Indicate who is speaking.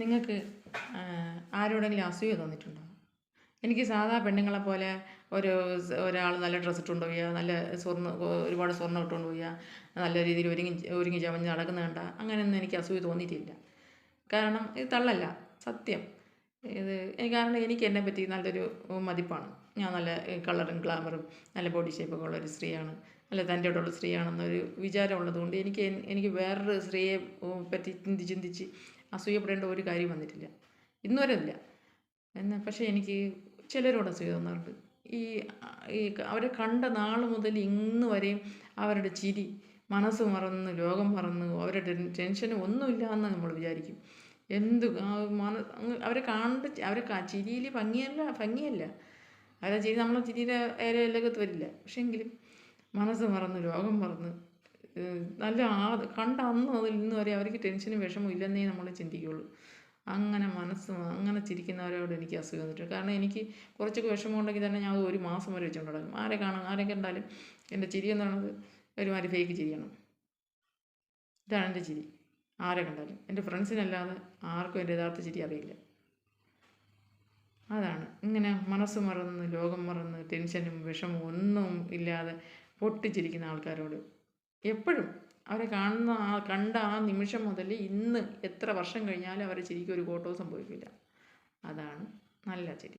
Speaker 1: നിങ്ങൾക്ക് ആരോടെങ്കിലും അസൂയ തോന്നിയിട്ടുണ്ടോ? എനിക്ക് സാധാ പെണ്ണുങ്ങളെ പോലെ ഒരാൾ നല്ല ഡ്രസ്സ് ഇട്ടുകൊണ്ട് പോയാൽ നല്ല ഒരുപാട് സ്വർണ്ണം ഇട്ടുകൊണ്ട് പോയാൽ നല്ല രീതിയിൽ ഒരുങ്ങി ചമഞ്ഞ് നടക്കുന്ന കണ്ട അങ്ങനെയൊന്നും എനിക്ക് അസൂയ തോന്നിയിട്ടില്ല. കാരണം ഇത് തള്ളല്ല, സത്യം. കാരണം എനിക്ക് എന്നെ പറ്റി നല്ലൊരു മതിപ്പാണ്. ഞാൻ നല്ല കളറും ഗ്ലാമറും നല്ല ബോഡി ഷേപ്പൊക്കെ ഉള്ളൊരു സ്ത്രീയാണ്, നല്ല തൻ്റെയോടുള്ള സ്ത്രീയാണെന്നൊരു വിചാരം ഉള്ളതുകൊണ്ട് എനിക്ക് വേറൊരു സ്ത്രീയെ പറ്റി ചിന്തിച്ച് അസൂയപ്പെടേണ്ട ഒരു കാര്യം വന്നിട്ടില്ല, ഇന്നുവരെ ഇല്ല. പക്ഷേ എനിക്ക് ചിലരോട് അസൂയ തോന്നാറുണ്ട്. ഈ ഈ അവരെ കണ്ട നാൾ മുതൽ ഇന്ന് വരെയും അവരുടെ ചിരി, മനസ്സ് മറന്ന് ലോകം മറന്ന് അവരുടെ ടെൻഷനും ഒന്നുമില്ല എന്ന് നമ്മൾ വിചാരിക്കും. അവരെ ചിരിയിൽ ഭംഗിയല്ല അവരെ ചിരി നമ്മളെ ചിരിയുടെ ഏരയിലകത്ത് വരില്ല. പക്ഷേ എങ്കിലും മനസ്സ് മറന്ന് ലോകം മറന്ന് നല്ല കണ്ട അന്ന് മുതൽ ഇന്ന് വരെ അവർക്ക് ടെൻഷനും വിഷമവും ഇല്ലെന്നേ നമ്മൾ ചിന്തിക്കുകയുള്ളൂ. അങ്ങനെ ചിരിക്കുന്നവരോട് എനിക്ക് അസൂയ തോന്നിയിട്ടുണ്ട്. കാരണം എനിക്ക് കുറച്ചൊക്കെ വിഷമം ഉണ്ടെങ്കിൽ തന്നെ ഞാൻ ഒരു മാസം വരെ വെച്ചുകൊണ്ട് നടക്കും. ആരെ കണ്ടാലും എൻ്റെ ചിരി എന്ന് പറയുന്നത് ഒരുമാതിരി ഫേക്ക് ചിരിയാണ്. ഇതാണ് എൻ്റെ ചിരി. ആരെ കണ്ടാലും എൻ്റെ ഫ്രണ്ട്സിനല്ലാതെ ആർക്കും എൻ്റെ യഥാർത്ഥ ചിരി അറിയില്ല. അതാണ് ഇങ്ങനെ മനസ്സ് മറന്ന് ലോകം മറന്ന് ടെൻഷനും വിഷമവും ഒന്നും ഇല്ലാതെ പൊട്ടിച്ചിരിക്കുന്ന ആൾക്കാരോട് എപ്പോഴും അവരെ കണ്ട ആ നിമിഷം മുതൽ ഇന്ന് എത്ര വർഷം കഴിഞ്ഞാലും അവരെ ചിരിക്ക് ഒരു കോട്ടവും സംഭവിക്കില്ല. അതാണ് നല്ല ചിരി.